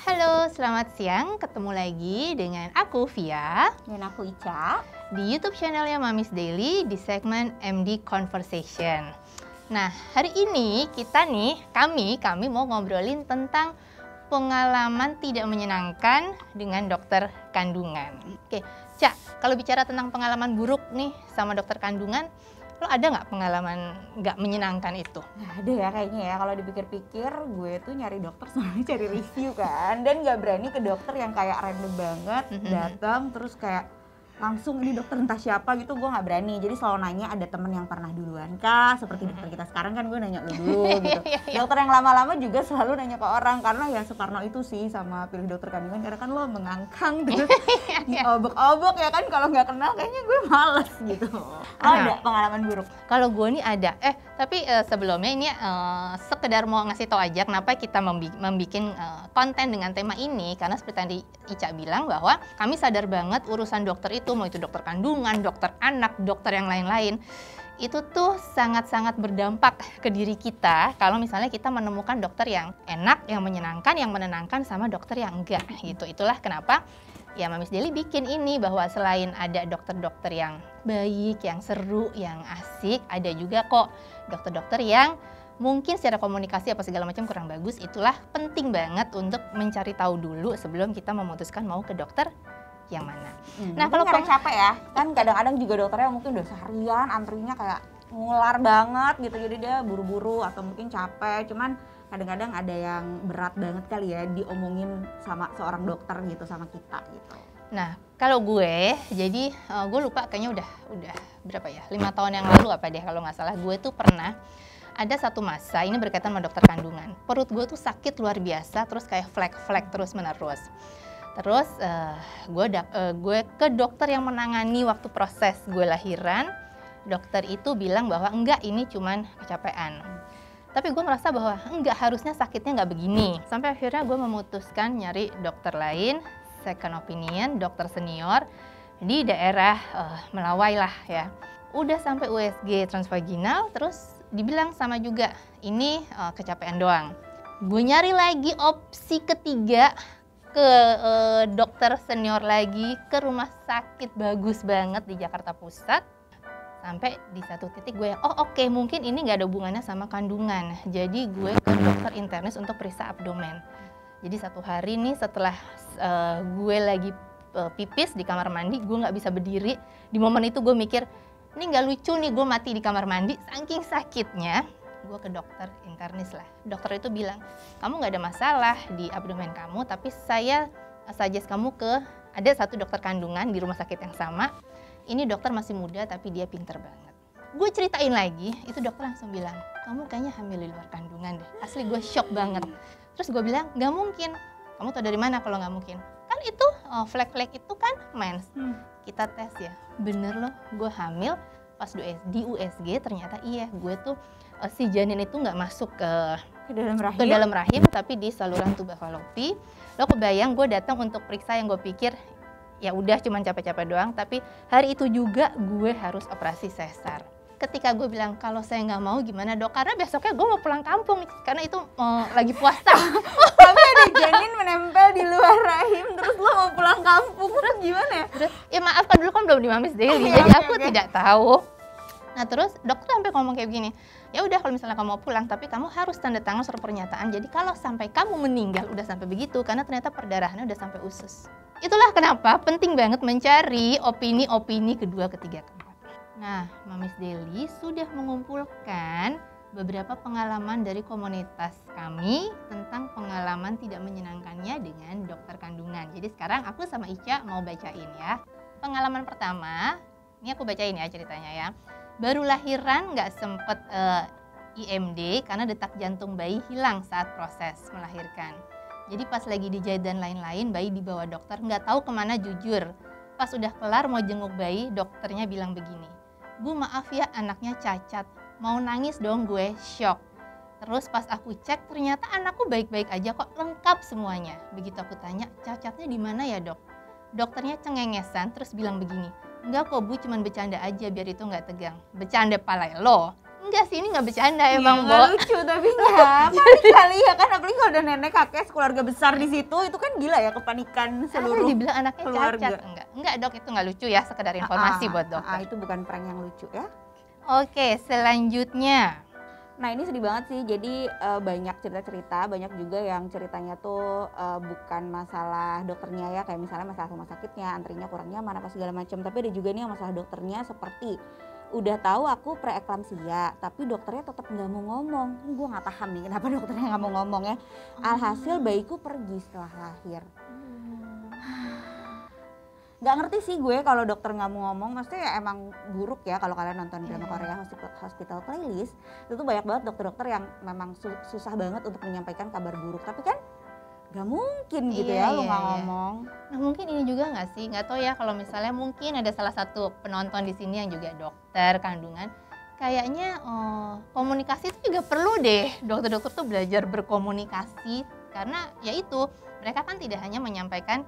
Halo, selamat siang. Ketemu lagi dengan aku, Via. Dan aku Ica. Di YouTube channelnya Mamis Daily di segmen MD Conversation. Nah, hari ini kami mau ngobrolin tentang pengalaman tidak menyenangkan dengan dokter kandungan. Oke, Cak, kalau bicara tentang pengalaman buruk nih sama dokter kandungan, lo ada nggak pengalaman nggak menyenangkan itu? Nah, ada ya kayaknya ya, kalau dipikir-pikir gue tuh nyari dokter selalu cari review kan. Dan gak berani ke dokter yang kayak random banget, datang terus kayak langsung ini dokter entah siapa gitu, gue gak berani. Jadi selalu nanya ada temen yang pernah duluan kah, seperti dokter kita sekarang kan gue nanya lu dulu gitu. Dokter yang lama-lama juga selalu nanya ke orang, karena ya separno itu sih sama pilih dokter kandungan, karena kan lo mengangkang terus diobok-obok ya kan, kalau nggak kenal kayaknya gue males gitu. Ada pengalaman buruk? Kalau gue nih ada, tapi sebelumnya ini sekedar mau ngasih tau aja kenapa kita membuat konten dengan tema ini, karena seperti tadi Ica bilang bahwa kami sadar banget urusan dokter itu, mau itu dokter kandungan, dokter anak, dokter yang lain-lain, itu tuh sangat-sangat berdampak ke diri kita kalau misalnya kita menemukan dokter yang enak, yang menyenangkan, yang menenangkan sama dokter yang enggak gitu. Itulah kenapa ya Mamis Daily bikin ini, bahwa selain ada dokter-dokter yang baik, yang seru, yang asik, ada juga kok dokter-dokter yang mungkin secara komunikasi apa segala macam kurang bagus. Itulah penting banget untuk mencari tahu dulu sebelum kita memutuskan mau ke dokter yang mana. Nah, kalau capek ya, kan kadang-kadang juga dokternya mungkin udah seharian antrinya kayak ngular banget gitu, jadi dia buru-buru atau mungkin capek, cuman kadang-kadang ada yang berat banget kali ya diomongin sama seorang dokter gitu sama kita gitu. Nah, kalau gue, jadi gue lupa kayaknya udah berapa ya, 5 tahun yang lalu apa deh kalau nggak salah, gue tuh pernah ada satu masa, ini berkaitan sama dokter kandungan, perut gue tuh sakit luar biasa, terus kayak flek-flek terus menerus. Terus gue ke dokter yang menangani waktu proses gue lahiran. Dokter itu bilang bahwa enggak, ini cuman kecapean. Tapi gue merasa bahwa enggak, harusnya sakitnya enggak begini. Sampai akhirnya gue memutuskan nyari dokter lain, second opinion, dokter senior di daerah Melawai lah ya. Udah sampai USG transvaginal, terus dibilang sama juga, ini kecapean doang. Gue nyari lagi opsi ketiga, ke dokter senior lagi, ke rumah sakit bagus banget di Jakarta Pusat. Sampai di satu titik gue oke, mungkin ini nggak ada hubungannya sama kandungan. Jadi gue ke dokter internis untuk periksa abdomen. Jadi satu hari nih setelah gue lagi pipis di kamar mandi, gue nggak bisa berdiri. Di momen itu gue mikir, ini nggak lucu nih gue mati di kamar mandi. Saking sakitnya, gue ke dokter internis lah. Dokter itu bilang, kamu nggak ada masalah di abdomen kamu, tapi saya suggest kamu ke ada satu dokter kandungan di rumah sakit yang sama. Ini dokter masih muda tapi dia pinter banget. Gue ceritain lagi, itu dokter langsung bilang, kamu kayaknya hamil di luar kandungan deh. Asli gue shock banget. Terus gue bilang, nggak mungkin. Kamu tau dari mana kalau nggak mungkin? Kan itu flek-flek itu kan mens. Kita tes ya, bener loh gue hamil. Pas di USG ternyata iya, gue tuh si janin itu nggak masuk ke dalam rahim tapi di saluran tuba falopi. Lo kebayang gue datang untuk periksa yang gue pikir ya udah cuman capek-capek doang, tapi hari itu juga gue harus operasi sesar. Ketika gue bilang kalau saya nggak mau gimana dok, karena besoknya gue mau pulang kampung karena itu lagi puasa. Tapi ada janin menempel di luar rahim, terus lo mau pulang kampung, terus gimana ya? Terus, ya maaf kan dulu kan belum di Mamis Daily, jadi aku tidak tahu. Nah terus dokter sampai ngomong kayak begini, ya udah kalau misalnya kamu mau pulang, tapi kamu harus tanda tangan surat pernyataan. Jadi kalau sampai kamu meninggal udah sampai begitu, karena ternyata perdarahannya udah sampai usus. Itulah kenapa penting banget mencari opini-opini kedua, ketiga, keempat. Nah, Mamis Daily sudah mengumpulkan beberapa pengalaman dari komunitas kami tentang pengalaman tidak menyenangkannya dengan dokter kandungan. Jadi sekarang aku sama Ica mau bacain ya. Pengalaman pertama, ini aku bacain ya ceritanya ya. Baru lahiran nggak sempet IMD karena detak jantung bayi hilang saat proses melahirkan. Jadi pas lagi dijahit dan lain-lain, bayi dibawa dokter, nggak tahu kemana jujur. Pas udah kelar mau jenguk bayi, dokternya bilang begini, Bu maaf ya anaknya cacat, mau nangis dong gue, shock. Terus pas aku cek ternyata anakku baik-baik aja kok, lengkap semuanya. Begitu aku tanya, cacatnya di mana ya dok? Dokternya cengengesan terus bilang begini, enggak kok Bu, cuman bercanda aja biar itu nggak tegang. Bercanda pala lo, Enggak sih, ini nggak bercanda Iya, emang, nggak Bo. lucu tapi nggak panik kali ya kan, apalagi kalau ada nenek kakek keluarga besar di situ, itu kan gila ya, kepanikan Seluruh seluruh dibilang anaknya keluarga. cacat. Enggak Dok, itu nggak lucu ya, sekedar informasi buat dokter. Itu bukan prank yang lucu ya. Oke, selanjutnya. Nah ini sedih banget sih, jadi banyak cerita-cerita, banyak juga yang ceritanya tuh bukan masalah dokternya ya, kayak misalnya masalah rumah sakitnya, antrinya kurang nyaman apa segala macam, tapi ada juga nih yang masalah dokternya seperti udah tahu aku preeklamsia, tapi dokternya tetap nggak mau ngomong. Ini gue nggak paham nih kenapa dokternya nggak mau ngomong ya. Alhasil bayiku pergi setelah lahir. Nggak ngerti sih gue kalau dokter nggak mau ngomong, maksudnya ya emang buruk ya kalau kalian nonton drama Korea Hospital Playlist, itu tuh banyak banget dokter-dokter yang memang susah banget untuk menyampaikan kabar buruk, tapi kan nggak mungkin gitu ya lu nggak ngomong. Nah mungkin ini juga nggak sih, nggak tahu ya kalau misalnya mungkin ada salah satu penonton di sini yang juga dokter kandungan, kayaknya komunikasi itu juga perlu deh, dokter-dokter tuh belajar berkomunikasi, karena ya itu mereka kan tidak hanya menyampaikan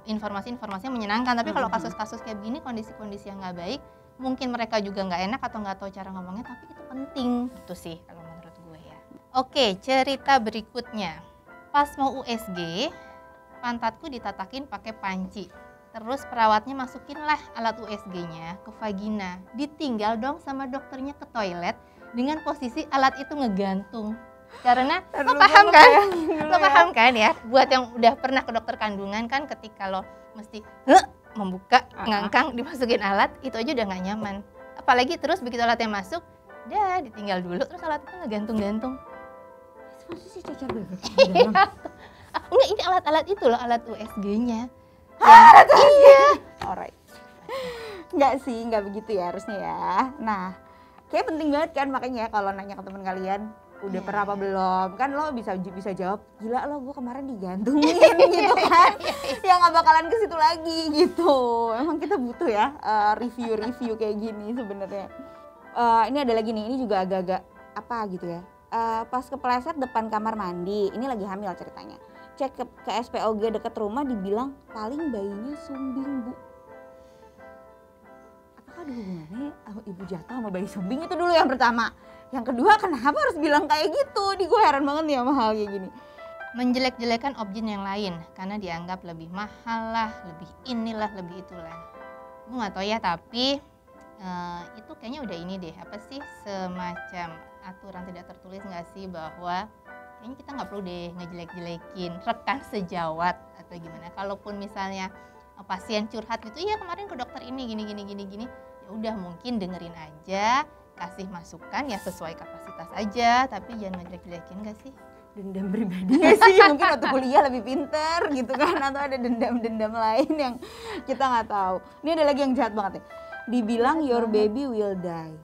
informasi-informasi yang menyenangkan, tapi kalau kasus-kasus kayak begini, kondisi-kondisi yang nggak baik, mungkin mereka juga nggak enak atau nggak tahu cara ngomongnya, tapi itu penting gitu sih kalau menurut gue ya. Oke, cerita berikutnya. Pas mau USG, pantatku ditatakin pakai panci. Terus perawatnya masukin lah alat USG-nya ke vagina. Ditinggal dong sama dokternya ke toilet dengan posisi alat itu ngegantung. Karena lo paham kan? Lo paham kan ya? Buat yang udah pernah ke dokter kandungan kan, ketika lo mesti membuka, ngangkang, dimasukin alat, itu aja udah nggak nyaman. Apalagi terus begitu alatnya masuk, dah ditinggal dulu, terus alat itu ngegantung-gantung. Masa sih cacar bebek? Enggak, ini alat-alat itu loh, alat USG-nya. Iya. Alright. Enggak sih, enggak begitu ya harusnya ya. Nah, kayak penting banget kan, makanya kalau nanya ke teman kalian, udah pernah apa belum? Kan lo bisa jawab, gila lo gue kemarin digantungin gitu kan. Ya nggak bakalan ke situ lagi gitu. Emang kita butuh ya review-review kayak gini sebenarnya. Ini ada lagi nih, ini juga agak-agak apa gitu ya. Pas kepleset depan kamar mandi, ini lagi hamil ceritanya. Cek ke SPOG deket rumah, dibilang paling bayinya sumbing, Bu. Apakah ada hubungannya ibu jatuh sama bayi sumbing? Itu dulu yang pertama. Yang kedua, kenapa harus bilang kayak gitu? Gue heran banget nih sama hal kayak gini. Menjelek-jelekan objek yang lain karena dianggap lebih mahal lah, lebih inilah, lebih itulah. Gue nggak tahu ya, tapi itu kayaknya udah ini deh, apa sih, semacam aturan tidak tertulis nggak sih, bahwa kayaknya kita nggak perlu deh ngejelek-jelekin rekan sejawat atau gimana. Kalaupun misalnya pasien curhat gitu, ya kemarin ke dokter ini gini, ya udah mungkin dengerin aja, kasih masukan ya sesuai kapasitas aja, tapi jangan ngejelek-jelekin gak sih? Dendam pribadi gak sih? Mungkin waktu kuliah lebih pinter gitu kan, atau ada dendam-dendam lain yang kita nggak tahu. Ini ada lagi yang jahat banget nih. Dibilang your baby will die,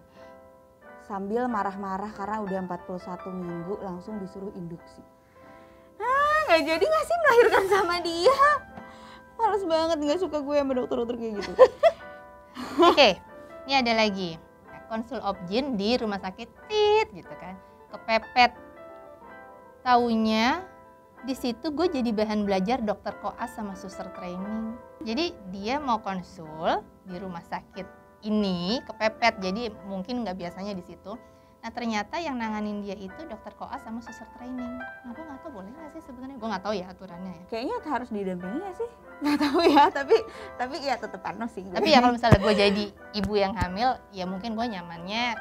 sambil marah-marah karena udah 41 minggu langsung disuruh induksi. Nggak jadi nggak sih melahirkan sama dia? Males banget, nggak suka gue sama dokter-dokter kayak gitu. Oke, ini ada lagi. Konsul obgyn di rumah sakit gitu kan, kepepet. Taunya di situ gue jadi bahan belajar dokter koas sama suster training. Jadi dia mau konsul di rumah sakit ini, kepepet, jadi mungkin nggak biasanya di situ. Nah ternyata yang nanganin dia itu dokter koas sama suster training. Nah gue nggak tahu boleh nggak sih sebenarnya, gue nggak tahu ya aturannya ya. Kayaknya harus didampingi ya sih, nggak tahu ya, tapi ya tetep panas sih. Tapi ya kalau misalnya gue jadi ibu yang hamil, ya mungkin gue nyamannya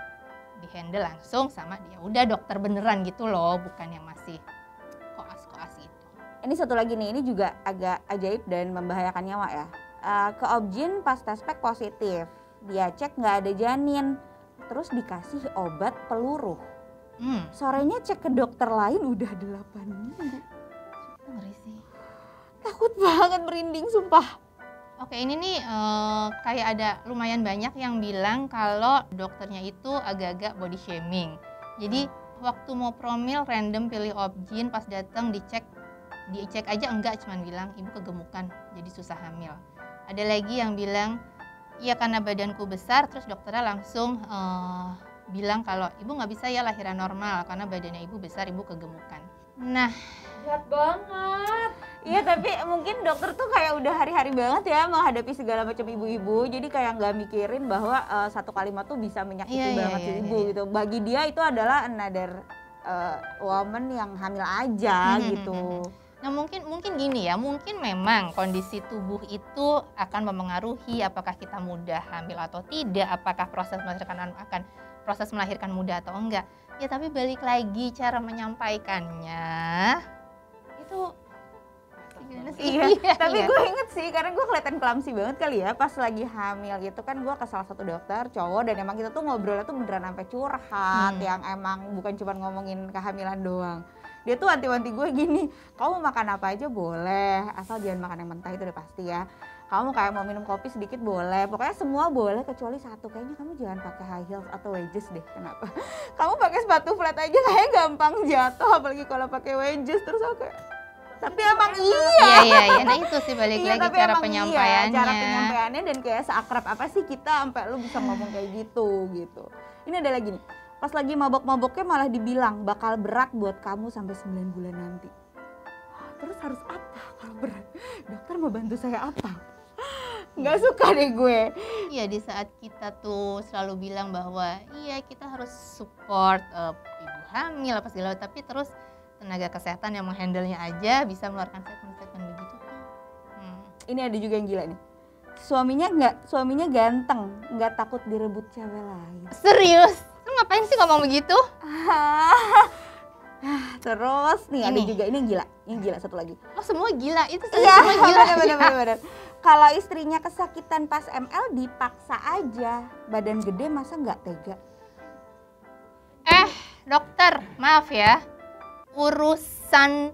dihandle langsung sama dia. Udah dokter beneran gitu loh, bukan yang masih koas-koas gitu. Ini satu lagi nih, ini juga agak ajaib dan membahayakan nyawa ya. Ke obgyn pas tes pack positif, dia cek nggak ada janin, terus dikasih obat peluruh. Sorenya cek ke dokter lain udah 8 minggu. Ngeri sih. Takut banget, merinding sumpah. Oke, ini nih kayak ada lumayan banyak yang bilang kalau dokternya itu agak-agak body shaming. Jadi waktu mau promil random pilih obgyn, pas datang dicek aja enggak, cuman bilang ibu kegemukan jadi susah hamil. Ada lagi yang bilang iya karena badanku besar, terus dokternya langsung bilang kalau ibu nggak bisa ya lahiran normal karena badannya ibu besar, ibu kegemukan. Nah, jahat banget. Iya, tapi mungkin dokter tuh kayak udah hari-hari banget ya menghadapi segala macam ibu-ibu. Jadi kayak nggak mikirin bahwa satu kalimat tuh bisa menyakiti banget si ibu gitu. Bagi dia itu adalah another woman yang hamil aja gitu. Nah mungkin gini ya, mungkin memang kondisi tubuh itu akan mempengaruhi apakah kita mudah hamil atau tidak, apakah proses melahirkan mudah atau enggak. Ya tapi balik lagi cara menyampaikannya itu gimana sih? Iya, tapi gue inget sih karena gue kelihatan clumsy banget kali ya pas lagi hamil gitu kan. Gue ke salah satu dokter cowok dan emang kita tuh ngobrolnya tuh beneran sampai curhat yang emang bukan cuma ngomongin kehamilan doang. Dia tuh wanti-wanti gue gini, kamu makan apa aja boleh asal jangan makan yang mentah, itu udah pasti ya. Kamu kayak mau minum kopi sedikit boleh, pokoknya semua boleh kecuali satu, kayaknya kamu jangan pakai high heels atau wedges deh. Kenapa? Kamu pakai sepatu flat aja kayak gampang jatuh, apalagi kalau pakai wedges. Terus aku kayak, tapi emang iya. Nah itu sih balik lagi cara penyampaiannya. Iya, cara penyampaiannya dan kayak seakrab apa sih kita sampai lu bisa ngomong kayak gitu. Ini ada lagi nih, pas lagi mabok-maboknya malah dibilang bakal berat buat kamu sampai 9 bulan nanti. Terus harus apa kalau berat? Dokter mau bantu saya apa? Nggak suka deh gue. Iya, di saat kita tuh selalu bilang bahwa iya kita harus support ibu hamil apa segala, tapi terus tenaga kesehatan yang menghandle-nya aja bisa mengeluarkan statement-statement begitu tuh. Ini ada juga yang gila nih. Suaminya ganteng, nggak takut direbut cewek lain. Serius? Lu ngapain sih ngomong begitu? Terus nih ada juga ini yang gila satu lagi. Oh semua gila, itu Iya, semua gila. Bener. Kalau istrinya kesakitan pas ML dipaksa aja, badan gede masa nggak tega? Dokter, maaf ya, urusan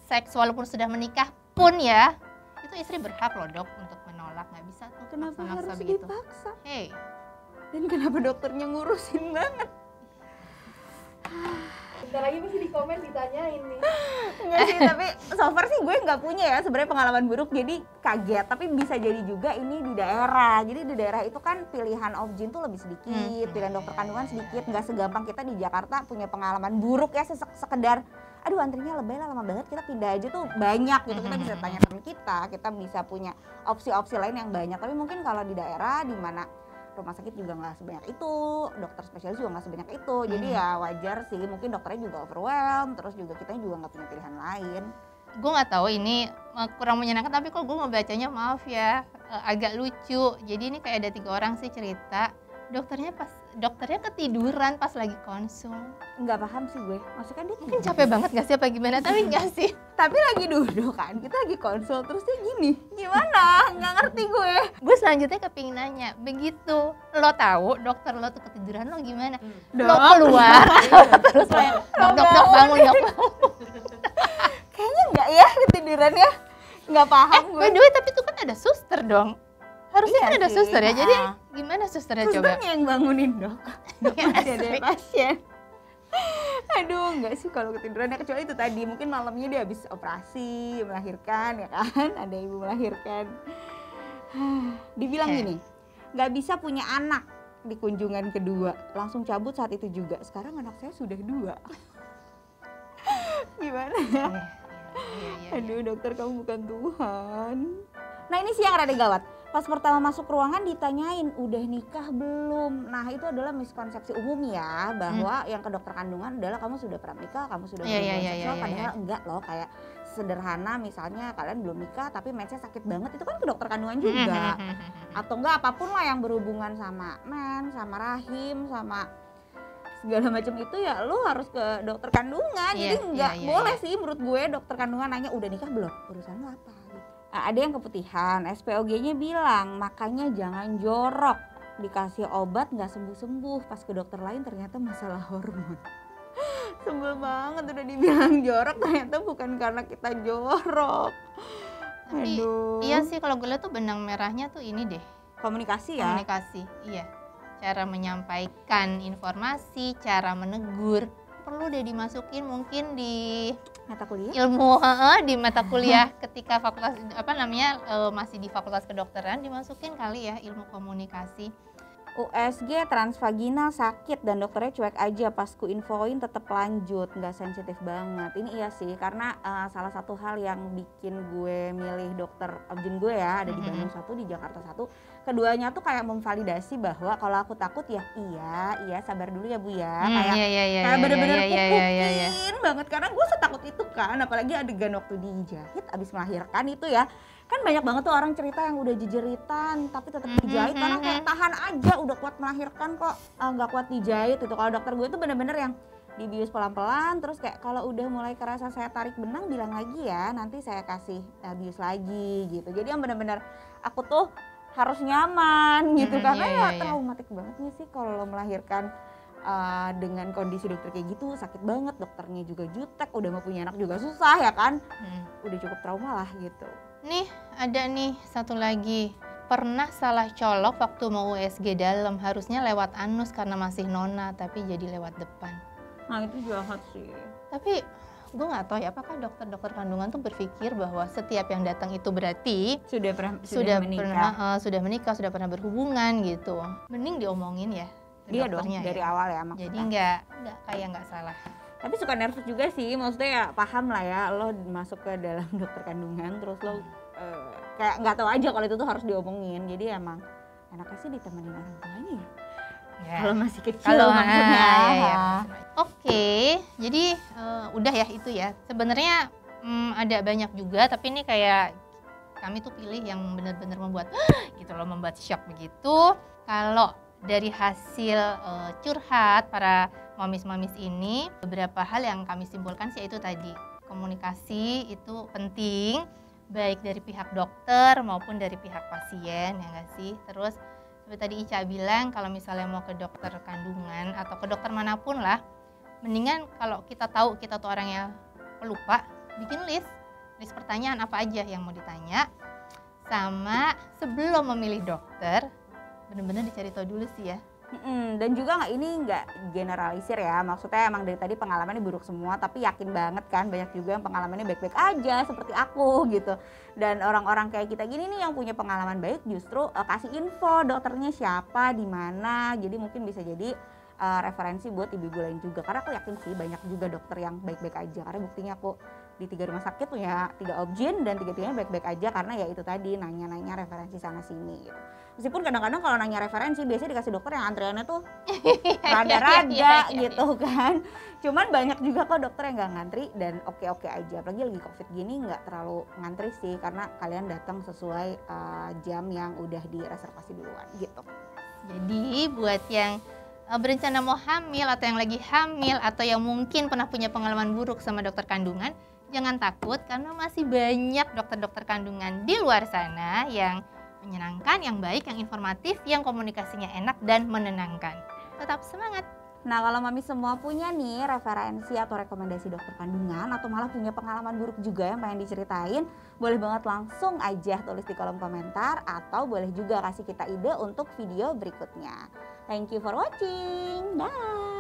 seks walaupun sudah menikah pun ya, itu istri berhak loh dok untuk menolak, nggak bisa tuh. Kenapa harus begitu dipaksa? Hey. Dan kenapa dokternya ngurusin banget? Bentar lagi pasti di komen ditanyain nih. Enggak sih, tapi so far sih gue nggak punya ya sebenarnya pengalaman buruk, jadi kaget. Tapi bisa jadi juga ini di daerah. Jadi di daerah itu kan pilihan obgyn tuh lebih sedikit, pilihan dokter kandungan sedikit. Nggak segampang kita di Jakarta punya pengalaman buruk ya sekedar aduh antrinya lebay lah, lama banget, kita pindah aja tuh banyak gitu. Kita bisa tanya teman kita bisa punya opsi-opsi lain yang banyak. Tapi mungkin kalau di daerah di mana rumah sakit juga nggak sebanyak itu, dokter spesialis juga nggak sebanyak itu, jadi ya wajar sih mungkin dokternya juga overwhelmed, terus juga kita juga nggak punya pilihan lain. Gue nggak tahu ini kurang menyenangkan, tapi kok gue ngebacanya maaf ya agak lucu. Jadi ini kayak ada 3 orang sih cerita, dokternya ketiduran pas lagi konsul. Nggak paham sih gue, maksudnya dia Mungkin capek banget gak sih apa gimana, tapi enggak sih. tapi lagi duduk kan, kita lagi konsul terus dia gini, gimana? Nggak ngerti gue. Gue selanjutnya kepingin nanya, begitu lo tahu dokter lo tuh ketiduran lo gimana? Lo Dok. keluar, terus lo yang dok bangun. Kayaknya nggak ya ketiduran ya, nggak paham gue. By the way, tapi itu kan ada suster dong. Harusnya Iya kan ada sih, suster ya, jadi nah. gimana susternya coba? Susternya yang bangunin dok, Iya, masih ada asli. pasien. Aduh, enggak sih kalau ketiduran ya, kecuali itu tadi mungkin malamnya dia habis operasi melahirkan ya kan, ada ibu melahirkan. Dibilang gini, nggak bisa punya anak di kunjungan kedua, langsung cabut saat itu juga. Sekarang anak saya sudah 2. Gimana ya? Iya. Aduh dokter, kamu bukan Tuhan. Nah ini sih yang rada gawat. Pas pertama masuk ruangan ditanyain, udah nikah belum? Nah itu adalah miskonsepsi umum ya, bahwa yang ke dokter kandungan adalah kamu sudah pernah nikah, kamu sudah berhubungan seksual, padahal enggak loh. Kayak sederhana misalnya kalian belum nikah tapi mensnya sakit banget, itu kan ke dokter kandungan juga. Atau enggak apapun lah yang berhubungan sama mens, sama rahim, sama segala macam itu ya lu harus ke dokter kandungan. Jadi enggak boleh sih menurut gue dokter kandungan nanya udah nikah belum, urusan lu apa gitu. Nah, ada yang keputihan, SPOG-nya bilang makanya jangan jorok, dikasih obat nggak sembuh-sembuh, pas ke dokter lain ternyata masalah hormon. Sebel banget udah dibilang jorok ternyata bukan karena kita jorok. Tapi aduh. Iya sih kalau gue lihat tuh benang merahnya tuh ini deh, Komunikasi ya. komunikasi. Iya, cara menyampaikan informasi, cara menegur perlu deh dimasukin mungkin di Mata kuliah. ilmu di mata kuliah ketika fakultas masih di fakultas kedokteran, dimasukin kali ya ilmu komunikasi. USG transvaginal sakit dan dokternya cuek aja, pas ku infoin tetap lanjut, nggak sensitif banget. Ini iya sih, karena salah satu hal yang bikin gue milih dokter objin gue ya, ada di Bandung satu, di Jakarta satu. Keduanya tuh kayak memvalidasi bahwa kalau aku takut ya iya sabar dulu ya Bu ya. Kayak bener-bener kukukin banget, karena gue setakut itu kan, apalagi adegan waktu dijahit abis melahirkan itu ya. Kan banyak banget tuh orang cerita yang udah jejeritan tapi tetap dijahit karena kayak tahan aja, udah kuat melahirkan kok nggak kuat dijahit gitu. Kalau dokter gue tuh bener-bener yang dibius pelan-pelan, terus kayak kalau udah mulai kerasa saya tarik benang bilang lagi ya, nanti saya kasih bius lagi gitu. Jadi yang bener-bener aku tuh harus nyaman gitu, karena ya traumatik banget nih sih kalau melahirkan dengan kondisi dokter kayak gitu, sakit banget, dokternya juga jutek, udah mau punya anak juga susah ya kan, udah cukup trauma lah gitu. Nih ada nih satu lagi, pernah salah colok waktu mau USG dalam, harusnya lewat anus karena masih nona tapi jadi lewat depan. Nah itu jahat sih. Tapi gue nggak tahu ya, apakah dokter-dokter kandungan tuh berpikir bahwa setiap yang datang itu berarti sudah menikah, sudah pernah berhubungan gitu. Mending diomongin ya dia dokternya dong, dari awal ya maksudnya. Jadi nggak salah. Tapi suka nervous juga sih, maksudnya ya paham lah ya, lo masuk ke dalam dokter kandungan terus lo kayak nggak tahu aja kalau itu tuh harus diomongin. Jadi emang enaknya sih ditemenin orang tuanya ya. Kalau masih kecil maksudnya. Oke, jadi udah ya itu ya. Sebenarnya ada banyak juga, tapi ini kayak kami tuh pilih yang benar-benar membuat gitu loh, membuat shock begitu. Kalau dari hasil curhat para mamis-mamis ini, beberapa hal yang kami simpulkan sih itu tadi, komunikasi itu penting, baik dari pihak dokter maupun dari pihak pasien, ya nggak sih? Terus seperti tadi Ica bilang, kalau misalnya mau ke dokter kandungan atau ke dokter manapun lah, mendingan kalau kita tahu kita tuh orangnya pelupa, bikin list pertanyaan apa aja yang mau ditanya, sama sebelum memilih dokter, benar-benar dicari tahu dulu sih ya. Dan juga ini nggak generalisir ya, maksudnya emang dari tadi pengalamannya buruk semua, tapi yakin banget kan banyak juga yang pengalamannya baik-baik aja seperti aku gitu. Dan orang-orang kayak kita gini nih yang punya pengalaman baik justru kasih info dokternya siapa, di mana, jadi mungkin bisa jadi referensi buat ibu-ibu lain juga. Karena aku yakin sih banyak juga dokter yang baik-baik aja, karena buktinya aku di 3 rumah sakit punya 3 objin dan 3-tiganya baik-baik aja, karena ya itu tadi nanya-nanya referensi sana sini gitu. Meskipun kadang-kadang kalau nanya referensi biasanya dikasih dokter yang antriannya tuh rada-rada gitu kan. Cuman banyak juga kok dokter yang nggak ngantri dan oke-oke aja. Apalagi lagi COVID gini nggak terlalu ngantri sih, karena kalian datang sesuai jam yang udah direservasi duluan gitu. Jadi buat yang berencana mau hamil atau yang lagi hamil atau yang mungkin pernah punya pengalaman buruk sama dokter kandungan, jangan takut karena masih banyak dokter-dokter kandungan di luar sana yang menyenangkan, yang baik, yang informatif, yang komunikasinya enak dan menenangkan. Tetap semangat! Nah kalau mami semua punya nih referensi atau rekomendasi dokter kandungan atau malah punya pengalaman buruk juga yang pengen diceritain, boleh banget langsung aja tulis di kolom komentar atau boleh juga kasih kita ide untuk video berikutnya. Thank you for watching. Bye!